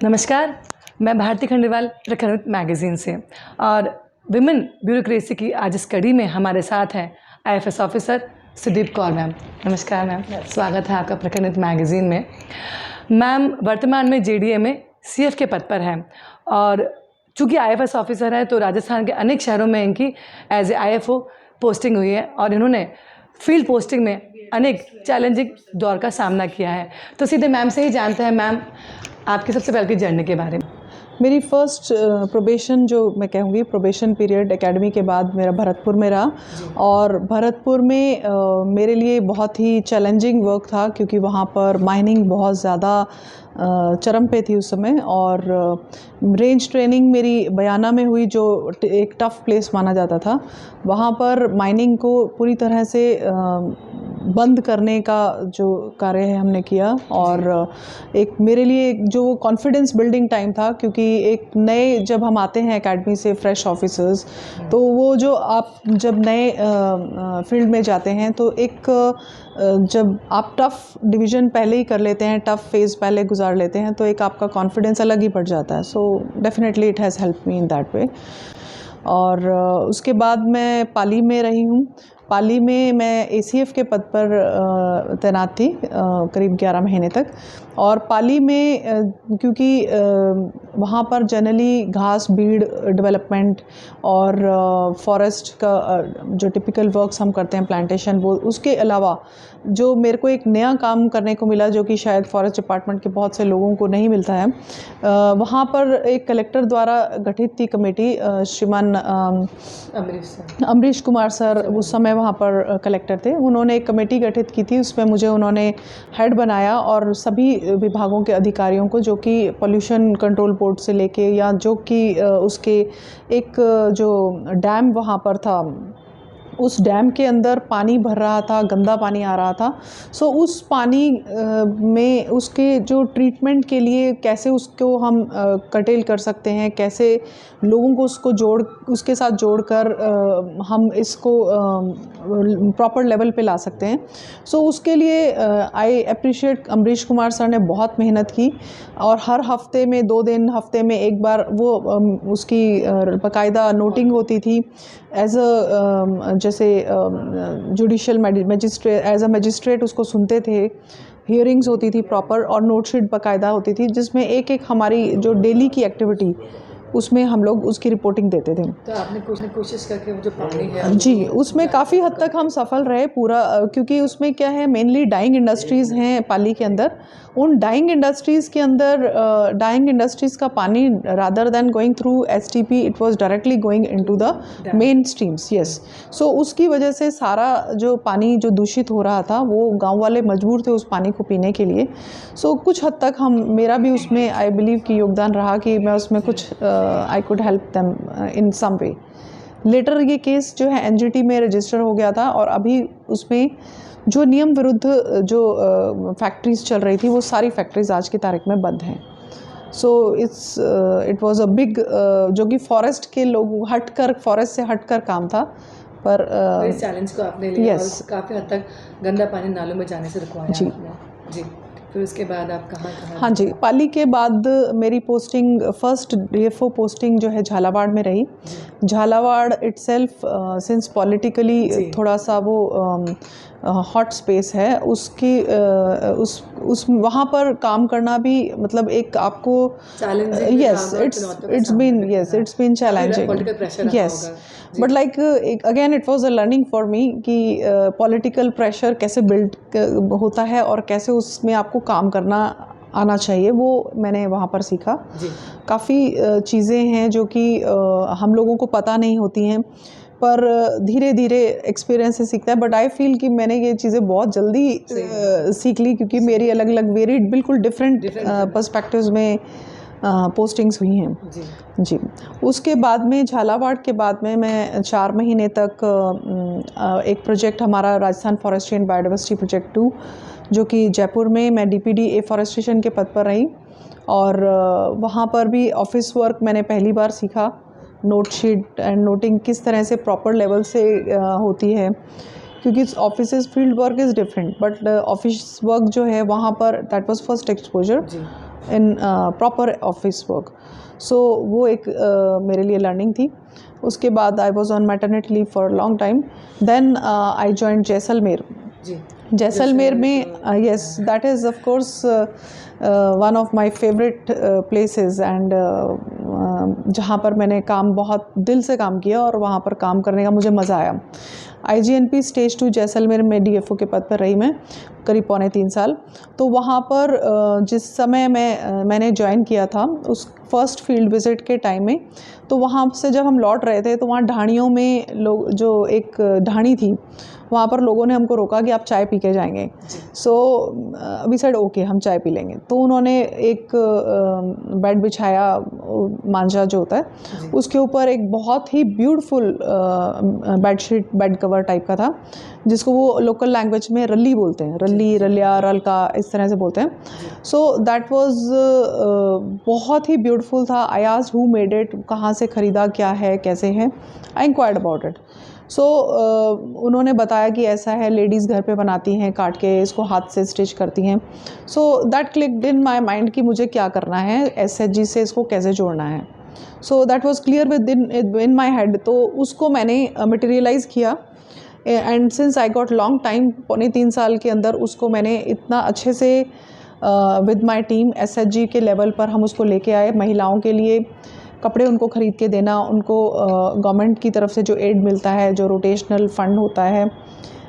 नमस्कार, मैं भारती खंडेलवाल प्रखंड मैगज़ीन से और विमेन ब्यूरोक्रेसी की आज इस कड़ी में हमारे साथ हैं IFS officer Sudeep Kaur ma'am. नमस्कार मैम, स्वागत है आपका प्रखंड मैगज़ीन में। मैम वर्तमान में जेडीए में सीएफ के पद पर हैं और चूँकि आईएफएस ऑफिसर है तो राजस्थान के अनेक शहरों में इनकी एज ए आईएफओ पोस्टिंग हुई है और इन्होंने फील्ड पोस्टिंग में अनेक चैलेंजिंग दौर का सामना किया है। तो सीधे मैम से ही जानते हैं मैम आपकी सबसे पहले की जर्नी के बारे में। मेरी फर्स्ट प्रोबेशन जो मैं कहूँगी प्रोबेशन पीरियड एकेडमी के बाद मेरा भरतपुर में रहा और भरतपुर में मेरे लिए बहुत ही चैलेंजिंग वर्क था क्योंकि वहाँ पर माइनिंग बहुत ज़्यादा चरम पे थी उस समय और रेंज ट्रेनिंग मेरी बयाना में हुई जो एक टफ़ प्लेस माना जाता था। वहाँ पर माइनिंग को पूरी तरह से बंद करने का जो कार्य है हमने किया और एक मेरे लिए जो कॉन्फिडेंस बिल्डिंग टाइम था क्योंकि एक नए जब हम आते हैं एकेडमी से फ्रेश ऑफिसर्स तो वो जो आप जब नए फील्ड में जाते हैं तो एक जब आप टफ़ डिवीज़न पहले ही कर लेते हैं, टफ़ फेज़ पहले गुजार लेते हैं तो एक आपका कॉन्फिडेंस अलग ही बढ़ जाता है। So definitely it has help me in that way. और उसके बाद मैं पाली में रही हूँ। पाली में मैं एसीएफ के पद पर तैनात थी करीब 11 महीने तक और पाली में क्योंकि वहाँ पर जनरली घास बीड़ डेवलपमेंट और फॉरेस्ट का जो टिपिकल वर्क्स हम करते हैं प्लांटेशन वो उसके अलावा जो मेरे को एक नया काम करने को मिला जो कि शायद फॉरेस्ट डिपार्टमेंट के बहुत से लोगों को नहीं मिलता है। वहाँ पर एक कलेक्टर द्वारा गठित थी कमेटी, श्रीमान अमरीश कुमार सर उस समय वहाँ पर कलेक्टर थे। उन्होंने एक कमेटी गठित की थी, उसमें मुझे उन्होंने हेड बनाया और सभी विभागों के अधिकारियों को जो कि पोल्यूशन कंट्रोल बोर्ड से लेके या जो कि उसके एक जो डैम वहाँ पर था उस डैम के अंदर पानी भर रहा था, गंदा पानी आ रहा था। सो उस पानी में उसके जो ट्रीटमेंट के लिए कैसे उसको हम कर्टेल कर सकते हैं, कैसे लोगों को उसके साथ जोड़कर हम इसको प्रॉपर लेवल पे ला सकते हैं। सो उसके लिए I appreciate Amrish Kumar sir ने बहुत मेहनत की और हर हफ्ते में 2 दिन हफ्ते में एक बार वो उसकी बाकायदा नोटिंग होती थी एज अ जैसे judicial magistrate as a magistrate उसको सुनते थे। हियरिंग्स होती थी प्रॉपर और नोटशीट बाकायदा होती थी जिसमें एक हमारी जो डेली की एक्टिविटी उसमें हम लोग उसकी रिपोर्टिंग देते थे। तो आपने कोशिश करके वो जो पानी है जी, उसमें काफ़ी हद तक हम सफल रहे पूरा क्योंकि उसमें क्या है मेनली डाइंग इंडस्ट्रीज़ हैं पाली के अंदर। उन डाइंग इंडस्ट्रीज़ के अंदर डाइंग इंडस्ट्रीज़ का पानी rather than going through STP it was directly going into the main streams. Yes, so उसकी वजह से सारा जो पानी जो दूषित हो रहा था वो गांव वाले मजबूर थे उस पानी को पीने के लिए। सो कुछ हद तक मेरा भी उसमें आई बिलीव कि योगदान रहा कि मैं उसमें कुछ I could help them in some way. Later ये केस जो है एनजीटी में रजिस्टर हो गया था और अभी उसमें जो नियम विरुद्ध जो फैक्ट्रीज़ चल रही थी वो सारी फैक्ट्रीज़ आज की तारीख में बंद हैं। So it was a big जो कि फॉरेस्ट के लोग फॉरेस्ट से हटकर काम था पर इस चैलेंज को आपने लिया yes. और काफ़ी हद तक गंदा पानी नालों में जाने से रुकवाया जी। आपने। जी, फिर उसके बाद आप कहाँ हाँ जी, पाली के बाद मेरी पोस्टिंग फर्स्ट डीएफओ पोस्टिंग जो है झालावाड़ में रही। झालावाड़ इटसेल्फ सिंस पॉलिटिकली थोड़ा सा वो हॉट स्पेस है उसकी उस वहाँ पर काम करना भी मतलब एक आपको yes it's been challenging. Yes, but like again it was a learning for me कि पॉलिटिकल प्रेशर कैसे बिल्ड होता है और कैसे उसमें आपको काम करना आना चाहिए, वो मैंने वहाँ पर सीखा। काफ़ी चीज़ें हैं जो कि हम लोगों को पता नहीं होती हैं पर धीरे धीरे एक्सपीरियंस से सीखता है। बट आई फील कि मैंने ये चीज़ें बहुत जल्दी सीख ली क्योंकि मेरी अलग अलग वेरिड बिल्कुल डिफरेंट पर्सपेक्टिव्स में पोस्टिंग्स हुई हैं। जी, उसके बाद में झालावाड़ के बाद में मैं 4 महीने तक एक प्रोजेक्ट हमारा Rajasthan forestry and biodiversity project 2 जो कि जयपुर में मैं डीपीडी एफॉरेस्टेशन के पद पर रही और वहाँ पर भी ऑफिस वर्क मैंने पहली बार सीखा। नोट शीट एंड नोटिंग किस तरह से प्रॉपर लेवल से होती है क्योंकि office field work is different but office work जो है वहाँ पर that was first exposure. In proper office work. So वो एक मेरे लिए लर्निंग थी। उसके बाद I was on maternity leave for long time. Then I joined Jaisalmer. जी जैसलमेर में yes, that is of course one of my favourite places and जहाँ पर मैंने काम बहुत दिल से काम किया और वहाँ पर काम करने का मुझे मज़ा आया। IGNP स्टेज 2 जैसलमेर में DFO के पद पर रही मैं करीब 3.25 साल। तो वहाँ पर जिस समय मैंने ज्वाइन किया था उस फर्स्ट फील्ड विज़िट के टाइम में, तो वहाँ से जब हम लौट रहे थे तो वहाँ ढाणियों में लोग, जो एक ढाणी थी वहाँ पर लोगों ने हमको रोका कि आप चाय पी के जाएंगे। सो वी सेड ओके, हम चाय पी लेंगे। तो उन्होंने एक बेड बिछाया, मांझा जो होता है उसके ऊपर एक बहुत ही beautiful bedsheet, bed cover type का था, जिसको वो लोकल लैंग्वेज में रल्ली बोलते हैं, रल्ली, रलिया, रलका, इस तरह से बोलते हैं। सो दैट वाज बहुत ही ब्यूटीफुल था। I asked who made it, कहाँ से ख़रीदा, क्या है, कैसे है। I inquired about it. So उन्होंने बताया कि ऐसा है, लेडीज़ घर पे बनाती हैं, काट के इसको हाथ से स्टिच करती हैं। So that clicked in my mind कि मुझे क्या करना है, SHG से इसको कैसे जोड़ना है। सो that was clear with in my head. तो उसको मैंने मटेरियलाइज़ किया and since I got long time, 3.25 साल के अंदर उसको मैंने इतना अच्छे से विद माई टीम SHG के लेवल पर हम उसको लेके आए। महिलाओं के लिए कपड़े उनको ख़रीद के देना, उनको गवर्नमेंट की तरफ से जो एड मिलता है, जो रोटेशनल फंड होता है,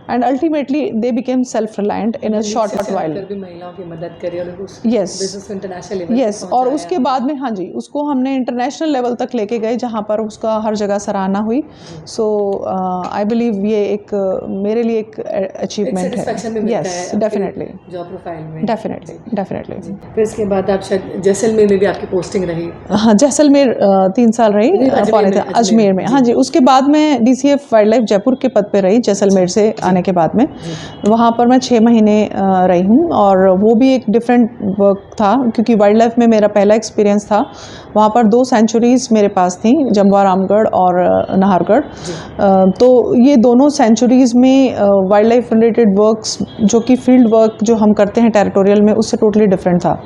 and ultimately they became self reliant in a short while. महिलाओं की मदद करी और यस इंटरनेशनल लेवल यस, और उसके बाद में हाँ जी, उसको हमने इंटरनेशनल लेवल तक लेके गए जहाँ पर उसका हर जगह सराहना हुई। सो आई बिलीव ये एक मेरे लिए एक अचीवमेंट है। यस, डेफिनेटली, जॉब प्रोफाइल में। डेफिनेटली। फिर इसके बाद आप शायद जैसलमेर में भी आपकी पोस्टिंग रही। हाँ, जैसलमेर 3 साल रही, अजमेर में। हाँ जी, उसके बाद मैं DCF वाइल्ड लाइफ जयपुर के पद पे रही जैसलमेर से आने के बाद में। वहाँ पर मैं 6 महीने रही हूँ और वो भी एक डिफरेंट वर्क था, क्योंकि वाइल्ड लाइफ में मेरा पहला एक्सपीरियंस था। वहाँ पर 2 सेंचुरीज़ मेरे पास थी, जमवा रामगढ़ और नाहरगढ़। तो ये दोनों सेंचुरीज़ में वाइल्ड लाइफ रिलेटेड वर्क्स, जो कि फील्ड वर्क जो हम करते हैं टेरिटोरियल में, उससे टोटली डिफरेंट था।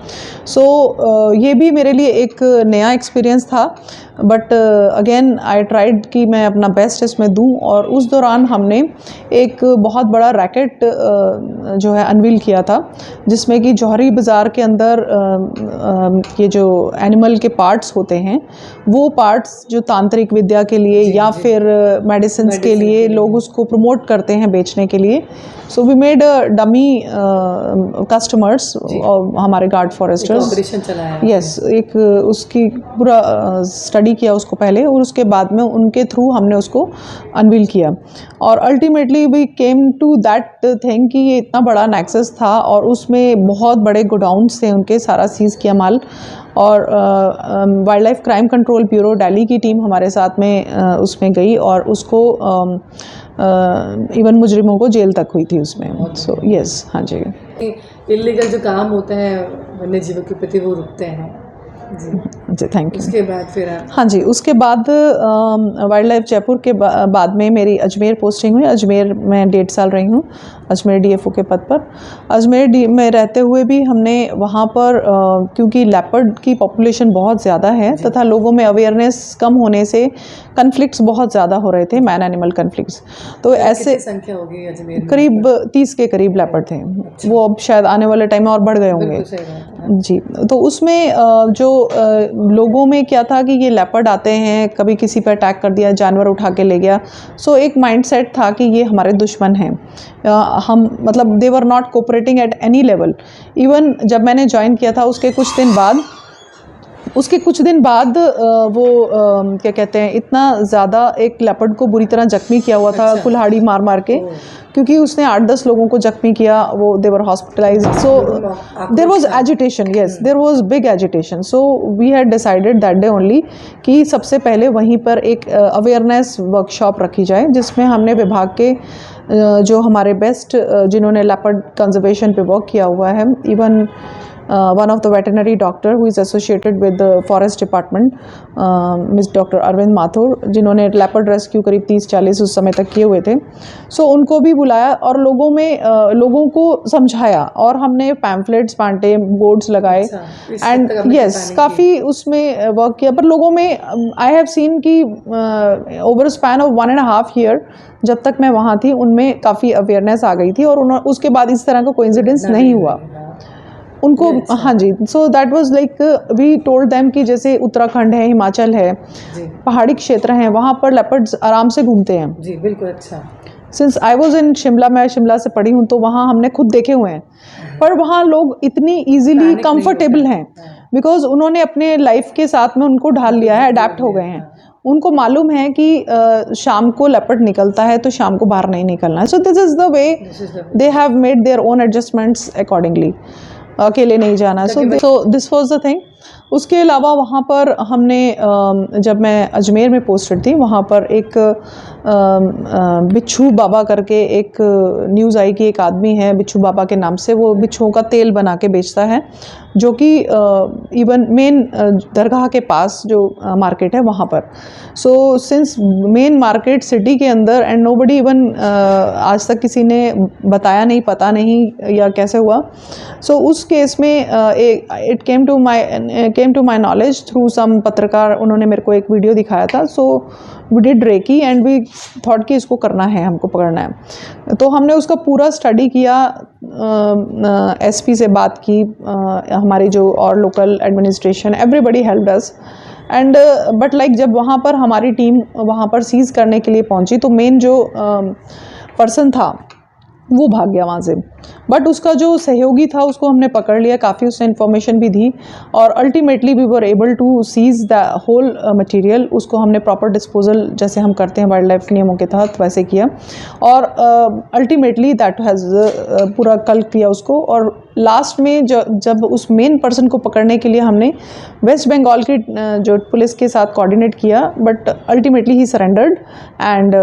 सो ये भी मेरे लिए एक नया एक्सपीरियंस था, बट अगेन आई ट्राइड कि मैं अपना बेस्ट इसमें दूँ। और उस दौरान हमने एक बहुत बड़ा रैकेट जो है अनवील किया था, जिसमें कि जौहरी बाज़ार के अंदर ये जो एनिमल के पार्ट्स होते हैं, वो पार्ट्स जो तांत्रिक विद्या के लिए या फिर मेडिसिन्स के लिए लोग उसको प्रमोट करते हैं बेचने के लिए। So we made dummy customers, हमारे गार्ड फॉरेस्टर्स। यस, एक उसकी पूरा स्टडी किया उसको पहले, और उसके बाद में उनके थ्रू हमने उसको अनवील किया। और ultimately we came to that thing कि ये इतना बड़ा नेक्सस था और उसमें बहुत बड़े गोडाउन्स थे उनके, सारा सीज़ किया माल। और wild life crime control bureau Delhi की टीम हमारे साथ में उसमें गई और उसको इवन मुजरिमों को जेल तक हुई थी उसमें। सो यस, हाँ जी। इल्लीगल जो काम होता है वन्य जीवों के प्रति, वो रुकते हैं जी, थैंक यू। उसके बाद फिर हाँ जी, उसके बाद वाइल्ड लाइफ जयपुर के बाद में मेरी अजमेर पोस्टिंग हुई। अजमेर में 1.5 साल रही हूँ, अजमेर DFO के पद पर। अजमेर में रहते हुए भी हमने वहाँ पर क्योंकि लेपर्ड की पॉपुलेशन बहुत ज़्यादा है तथा लोगों में अवेयरनेस कम होने से कन्फ्लिक्ट्स बहुत ज़्यादा हो रहे थे, मैन एनिमल कन्फ्लिक्ट्स। तो ऐसे संख्या होगी अजमेर में? करीब 30 के करीब लेपर्ड थे। वो अब शायद आने वाले टाइम में और बढ़ गए होंगे। जी, तो उसमें जो लोगों में क्या था कि ये लेपर्ड आते हैं, कभी किसी पर अटैक कर दिया, जानवर उठा के ले गया। सो एक माइंडसेट था कि ये हमारे दुश्मन हैं। हम मतलब they were not cooperating at any level. Even जब मैंने ज्वाइन किया था उसके कुछ दिन बाद वो क्या कहते हैं, इतना ज़्यादा एक लेपर्ड को बुरी तरह जख्मी किया हुआ था, कुल्हाड़ी मार मार के, क्योंकि उसने 8-10 लोगों को जख्मी किया। वो they were hospitalised. So there was agitation, yes, there was big agitation. So we had decided that day only कि सबसे पहले वहीं पर एक अवेयरनेस वर्कशॉप रखी जाए, जिसमें हमने विभाग के जो हमारे बेस्ट जिन्होंने लेपर्ड कंजर्वेशन पे वर्क किया हुआ है, even one of the veterinary doctor who is associated with the forest department, Miss doctor Arvind Mathur, जिन्होंने लेपर्ड रेस्क्यू करीब 30-40 उस समय तक किए हुए थे. सो उनको भी बुलाया और लोगों को समझाया और हमने पैम्फलेट्स बांटे, बोर्ड्स लगाए एंड यस काफ़ी उसमें वर्क किया. पर लोगों में आई हैव सीन कि ओवर स्पैन ऑफ 1.5 ईयर जब तक मैं वहाँ थी उनमें काफ़ी अवेयरनेस आ गई थी और उसके बाद इस तरह का कोइंसिडेंस नहीं हुआ उनको. हाँ जी. So that was like we told them कि जैसे उत्तराखंड है, हिमाचल है, पहाड़ी क्षेत्र हैं, वहाँ पर लेपर्ड्स आराम से घूमते हैं. जी बिल्कुल. अच्छा. Since I was in Shimla, मैं शिमला से पढ़ी हूँ, तो वहाँ हमने खुद देखे हुए हैं. पर वहाँ लोग इतनी ईजिली कंफर्टेबल हैं बिकॉज उन्होंने अपने लाइफ के साथ में उनको ढाल लिया है, अडेप्ट हो गए हैं. उनको मालूम है कि शाम को लेपर्ड निकलता है तो शाम को बाहर नहीं निकलना है. सो this is the way they have made their own adjustments accordingly. अकेले नहीं जाना. So this was the thing. उसके अलावा वहाँ पर हमने जब मैं अजमेर में पोस्टेड थी वहाँ पर एक बिच्छू बाबा करके एक न्यूज़ आई कि एक आदमी है बिच्छू बाबा के नाम से, वो बिच्छुओं का तेल बना के बेचता है, जो कि इवन मेन दरगाह के पास जो मार्केट है वहाँ पर. So since main market city के अंदर एंड नोबडी इवन आज तक किसी ने बताया नहीं, पता नहीं या कैसे हुआ. सो उस केस में it came to my knowledge through some पत्रकार, उन्होंने मेरे को एक वीडियो दिखाया था. So we did recce and we thought कि इसको करना है, हमको पकड़ना है. तो हमने उसका पूरा स्टडी किया, एसपी से बात की, हमारी जो और local administration, everybody helped us and but like जब वहाँ पर हमारी टीम वहाँ पर सीज़ करने के लिए पहुँची तो मेन जो पर्सन था वो भाग गया वहाँ से. बट उसका जो सहयोगी था उसको हमने पकड़ लिया, काफ़ी उसने इन्फॉर्मेशन भी दी और ultimately we were able to seize the whole material. उसको हमने प्रॉपर डिस्पोजल जैसे हम करते हैं वाइल्ड लाइफ नियमों के तहत वैसे किया और अल्टीमेटली दैट हैज़ पूरा कल किया उसको. और लास्ट में जब उस मेन पर्सन को पकड़ने के लिए हमने वेस्ट बंगाल की जो पुलिस के साथ कोऑर्डिनेट किया, but ultimately he surrendered and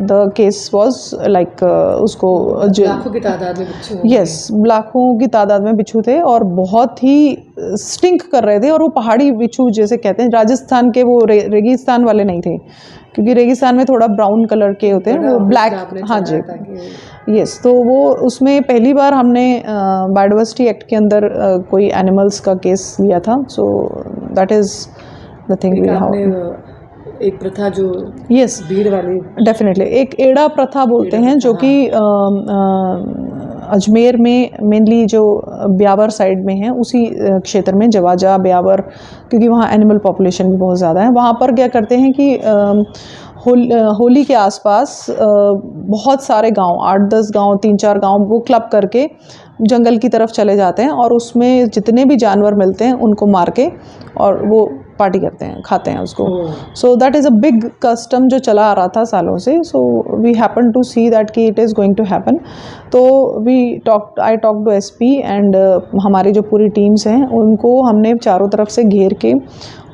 the case was like उसको लाखों की तादाद में बिच्छू. यस, लाखों की तादाद में बिच्छू थे और बहुत ही स्टिंक कर रहे थे. और वो पहाड़ी बिच्छू जैसे कहते हैं, राजस्थान के वो रेगिस्तान वाले नहीं थे, क्योंकि रेगिस्तान में थोड़ा ब्राउन कलर के होते हैं, वो ब्लैक. हाँ जी. यस. तो वो उसमें पहली बार हमने बायोडाइवर्सिटी एक्ट के अंदर कोई एनिमल्स का केस लिया था. So that is the thing we have. एक प्रथा जो यस भीड़ वाली, डेफिनेटली एक एड़ा प्रथा बोलते हैं, जो कि अजमेर में मेनली जो ब्यावर साइड में है उसी क्षेत्र में, जवाजा ब्यावर, क्योंकि वहाँ एनिमल पॉपुलेशन भी बहुत ज़्यादा है. वहाँ पर क्या करते हैं कि होली के आसपास बहुत सारे गांव, 8-10 गांव, 3-4 गांव वो क्लब करके जंगल की तरफ चले जाते हैं और उसमें जितने भी जानवर मिलते हैं उनको मार के और वो पार्टी करते हैं, खाते हैं उसको. So that is a big custom जो चला आ रहा था सालों से. So we happen to see that कि it is going to happen. तो I talk to SP and हमारी जो पूरी टीम्स हैं उनको हमने चारों तरफ से घेर के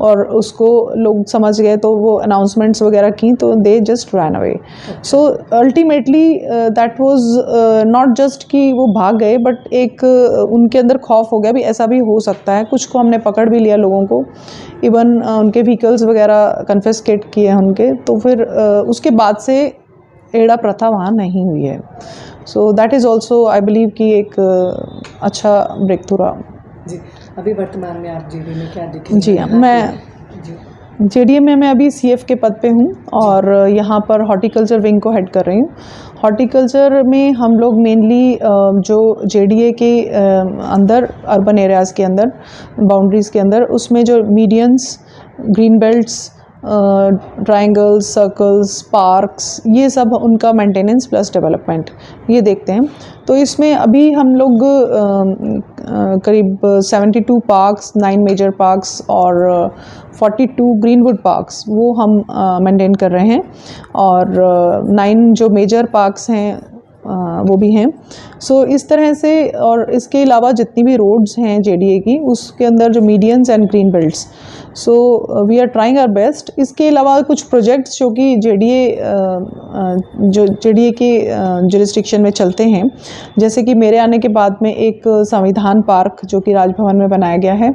और उसको लोग समझ गए तो वो अनाउंसमेंट्स वगैरह की तो they just run away. So ultimately that was not just कि वो भाग गए, बट एक उनके अंदर खौफ हो गया भी ऐसा भी हो सकता है. कुछ को हमने पकड़ भी लिया लोगों को, इवन उनके व्हीकल्स वगैरह कन्फिस्केट किए हैं उनके. तो फिर उसके बाद से एड़ा प्रथा वहाँ नहीं हुई है. सो that is also I believe कि एक अच्छा ब्रेक थ्रू रहा. जी. अभी वर्तमान में आप जेडीए में क्या देखें? जी हाँ, मैं जेडीए में मैं अभी सीएफ के पद पे हूँ और यहाँ पर हॉर्टिकल्चर विंग को हेड कर रही हूँ. हॉर्टिकल्चर में हम लोग मेनली जो जेडीए के अंदर अर्बन एरियाज़ के अंदर, बाउंड्रीज़ के अंदर, उसमें जो medians, green belts, triangles, circles, parks, ये सब उनका मेंटेनेंस प्लस डेवलपमेंट ये देखते हैं. तो इसमें अभी हम लोग करीब 72 पार्क्स, 9 मेजर पार्क्स और 42 ग्रीनवुड पार्क्स वो हम मेंटेन कर रहे हैं. और 9 जो मेजर पार्क्स हैं वो भी हैं। सो इस तरह से, और इसके अलावा जितनी भी रोड्स हैं जेडीए की, उसके अंदर जो medians and green belts, so we are trying our best. इसके अलावा कुछ प्रोजेक्ट्स जो कि जेडीए के जुरिस्डिक्शन में चलते हैं, जैसे कि मेरे आने के बाद में एक संविधान पार्क जो कि राजभवन में बनाया गया है,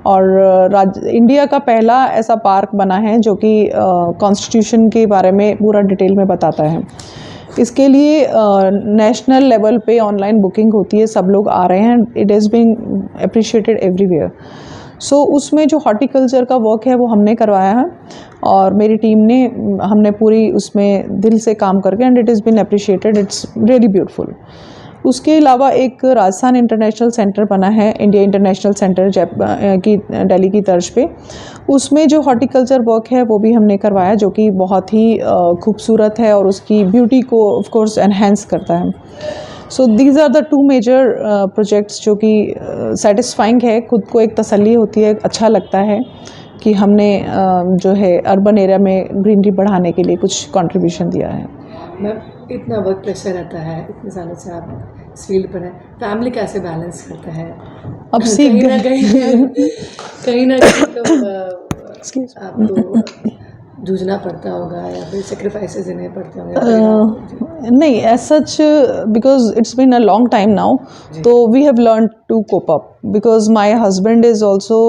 और इंडिया का पहला ऐसा पार्क बना है जो कि कॉन्स्टिट्यूशन के बारे में पूरा डिटेल में बताता है। इसके लिए नेशनल लेवल पे ऑनलाइन बुकिंग होती है, सब लोग आ रहे हैं, it has been appreciated everywhere. So उसमें जो हॉर्टिकल्चर का वर्क है वो हमने करवाया है, और मेरी टीम ने, हमने पूरी उसमें दिल से काम करके, and it is been appreciated, it's really beautiful. उसके अलावा एक राजस्थान इंटरनेशनल सेंटर बना है, इंडिया इंटरनेशनल सेंटर की दिल्ली की तर्ज पे। उसमें जो हॉर्टिकल्चर वर्क है वो भी हमने करवाया, जो कि बहुत ही खूबसूरत है और उसकी ब्यूटी को ऑफ कोर्स एनहेंस करता है। So these are the two major projects जो कि सेटिस्फाइंग है, खुद को एक तसल्ली होती है, अच्छा लगता है कि हमने जो है अर्बन एरिया में ग्रीनरी बढ़ाने के लिए कुछ कंट्रीब्यूशन दिया है। मैम, इतना वर्क प्रेशर रहता है, इतने सालों से आप इस फील्ड पर हैं, फैमिली कैसे बैलेंस करता है? अब सीख कहीं ना गए। कहीं ना कहीं तो आपको जूझना पड़ता होगा, या फिर सेक्रीफाइसेस देने पड़ते होंगे? नहीं, as such, because it's been a long time now, तो we have learn to cope up, because my husband is also,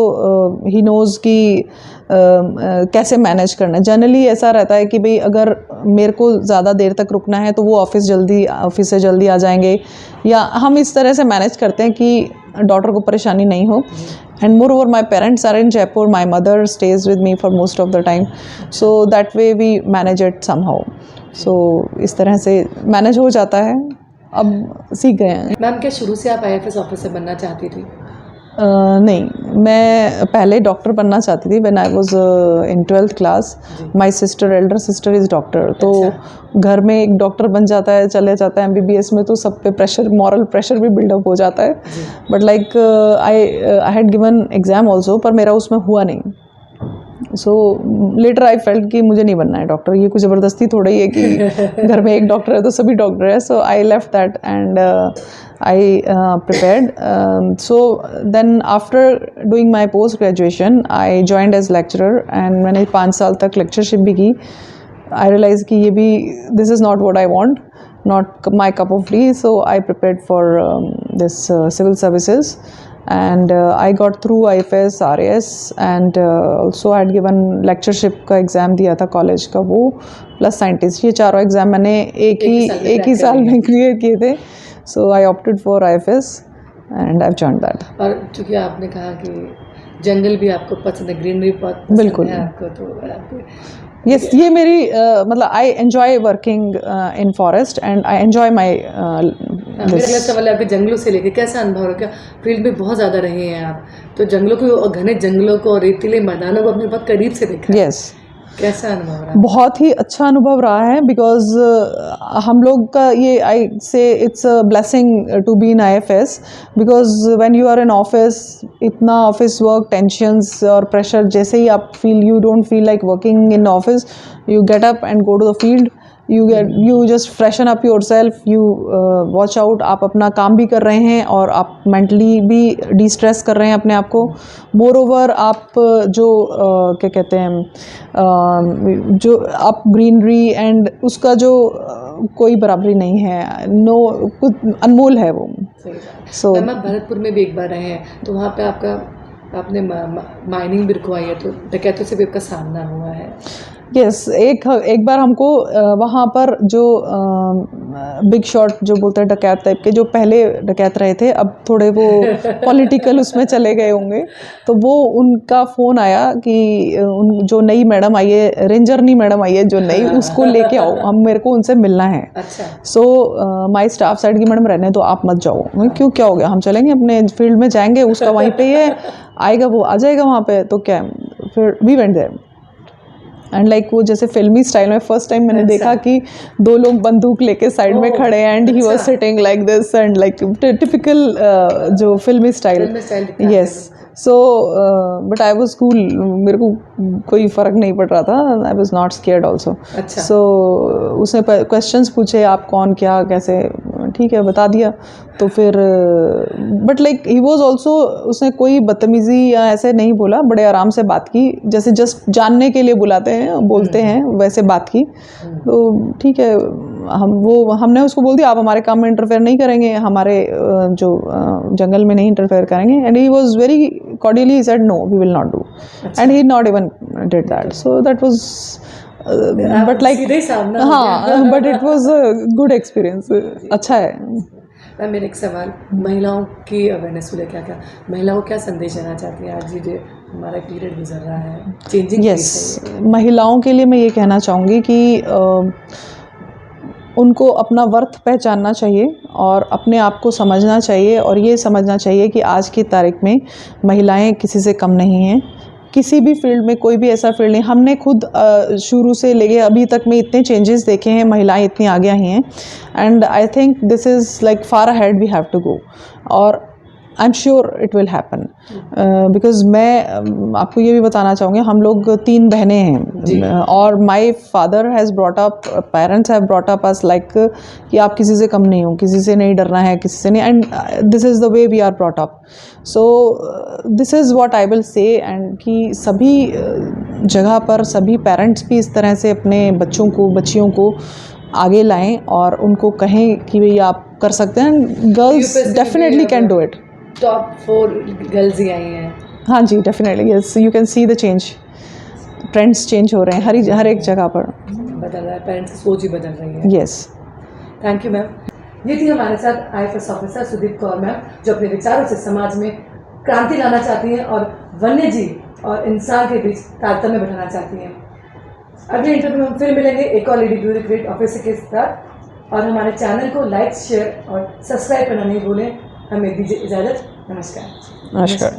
he knows कि कैसे मैनेज करना है। जनरली ऐसा रहता है कि भाई अगर मेरे को ज़्यादा देर तक रुकना है तो वो ऑफिस से जल्दी आ जाएंगे, या हम इस तरह से मैनेज करते हैं कि डॉटर को परेशानी नहीं हो। And moreover my parents are in Jaipur, my mother stays with me for most of the time, so that way we manage it somehow. So इस तरह से मैनेज हो जाता है, अब सीख गए हैं। मैम, क्या शुरू से आप आईएफएस ऑफिसर बनना चाहती थी? नहीं, मैं पहले डॉक्टर बनना चाहती थी। When I was in 12th class, my sister, Elder sister is doctor, तो घर में एक डॉक्टर बन जाता है, चले जाता है एमबीबीएस में, तो सब पे प्रेशर, मॉरल प्रेशर भी बिल्डअप हो जाता है। But like I had given exam also, पर मेरा उसमें हुआ नहीं। सो लेटर आई फेल्ट कि मुझे नहीं बनना है डॉक्टर, ये कुछ ज़बरदस्ती थोड़ा ही है कि घर में एक डॉक्टर है तो सभी डॉक्टर है। So I left that and I prepared. So then after doing my post graduation, I joined as lecturer, and मैंने 5 साल तक lectureship भी की। I realized कि ये भी, this is not what I want, not my cup of tea. So I prepared for this civil services, and I got through IFS, RAS, and also I had given lectureship का exam दिया था college का, वो plus scientist, ये चारों exam मैंने एक ही साल में क्लियर किए थे। So I opted for IFS and I've joined that. और चूँकि आपने कहा कि जंगल भी आपको पसंद है, ग्रीनरी बहुत पसंद बिल्कुल है आपको, तो आपको यस, ये मेरी मतलब I enjoy working in forest and I enjoy my मेरा अगला सवाल है, आपके जंगलों से लेके कैसा अनुभव रहा? क्या फील्ड में बहुत ज़्यादा रहे हैं आप, तो जंगलों को और घने जंगलों को और रेतीले मैदानों को अपने बहुत करीब से देखा है। यस, कैसा अनुभव रहा? बहुत ही अच्छा अनुभव रहा है, बिकॉज हम लोग का ये, I say it's a blessing to be in IFS, because when you are in office, इतना ऑफिस वर्क, टेंशंस और प्रेशर, जैसे ही आप feel, you don't feel like working in office, you get up and go to the field, you just freshen up yourself, you watch out, आप अपना काम भी कर रहे हैं और आप मेंटली भी डिस्ट्रेस कर रहे हैं अपने आप को। मोर ओवर आप जो क्या कहते हैं, जो आप ग्रीनरी एंड उसका जो कोई बराबरी नहीं है, नो, कुछ अनमोल है वो। सो मैम, आप भरतपुर में भी एक बार रहे हैं, तो वहाँ पे आपने माइनिंग भी रुकवाई है, तो डकैतों से भी आपका सामना हुआ है? यस, एक बार हमको वहाँ पर जो बिग शॉट जो बोलते हैं डकैत टाइप के, जो पहले डकैत रहे थे, अब थोड़े वो पॉलिटिकल उसमें चले गए होंगे, तो वो उनका फ़ोन आया कि जो नई मैडम आई है, रेंजरनी मैडम आई है जो नई, उसको लेके आओ, हम मेरे को उनसे मिलना है। अच्छा। सो माई स्टाफ साइड की मैडम रहने तो आप मत जाओ। क्यों, क्या हो गया, हम चलेंगे अपने फील्ड में, जाएंगे, उसका वहीं पे ही है, आएगा वो आ जाएगा वहाँ पे, तो क्या। फिर we went there. And like वो जैसे फिल्मी स्टाइल में फर्स्ट टाइम मैंने देखा कि 2 लोग बंदूक लेके साइड में खड़े हैं and he was sitting like this and like typical जो फिल्मी style, yes. So but I was cool, मेरे को कोई फ़र्क नहीं पड़ रहा था, I was not scared also. So उसने क्वेश्चंस पूछे, आप कौन, क्या, कैसे, ठीक है बता दिया। तो फिर but like he was also, उसने कोई बदतमीज़ी या ऐसे नहीं बोला, बड़े आराम से बात की, जैसे जस्ट जानने के लिए बुलाते हैं, बोलते हैं, वैसे बात की। तो ठीक है, हमने उसको बोल दिया आप हमारे काम में इंटरफेयर नहीं करेंगे, हमारे जो जंगल में नहीं इंटरफेयर करेंगे। And he was very cordially he said no, we will not do. And he not even did that, so that was but like हाँ, but it was a good experience, अच्छा है। मैम मेरा एक सवाल, महिलाओं की awareness को लेकर क्या महिलाओं को क्या संदेश देना चाहती हैं आज जो हमारा पीरियड गुजर रहा है, चेंजिंग? यस, महिलाओं के लिए मैं ये कहना चाहूँगी कि उनको अपना वर्थ पहचानना चाहिए और अपने आप को समझना चाहिए, और ये समझना चाहिए कि आज की तारीख में महिलाएं किसी से कम नहीं हैं, किसी भी फील्ड में, कोई भी ऐसा फील्ड नहीं। हमने खुद शुरू से लेके अभी तक में इतने चेंजेस देखे हैं, महिलाएं इतनी आगे आई हैं, and I think this is like far ahead we have to go, और I am sure it will happen. Because मैं आपको ये भी बताना चाहूँगी, हम लोग 3 बहनें हैं, और my father has brought up, parents have brought up us like कि आप किसी से कम नहीं हो, किसी से नहीं डरना है, किसी से नहीं, and this is the way we are brought up. So this is what I will say, and कि सभी जगह पर सभी पेरेंट्स भी इस तरह से अपने बच्चों को, बच्चियों को आगे लाएं और उनको कहें कि भाई आप कर सकते हैं, girls definitely can do it. Top 4 girls ही आई हैं। हाँ जी, definitely, yes, you can see the change, trends change हो रहे हैं हर एक जगह पर, बदल रहा है, पेरेंट्स की सोच ही बदल रही है। यस। Thank you ma'am. ये थी हमारे साथ IAFS officer Sudeep Kaur ma'am, जो अपने विचारों से समाज में क्रांति लाना चाहती हैं और वन्य जीव और इंसान के बीच तारतम्य बैठाना चाहती हैं। अगले इंटरव्यू में हम फिर मिलेंगे एक और लेडी ब्यूरोक्रेट ऑफिसर के साथ, और हमारे चैनल को लाइक, शेयर और सब्सक्राइब करना नहीं भूलें। हमें दीजिए इजाज़त। नमस्कार। नमस्कार।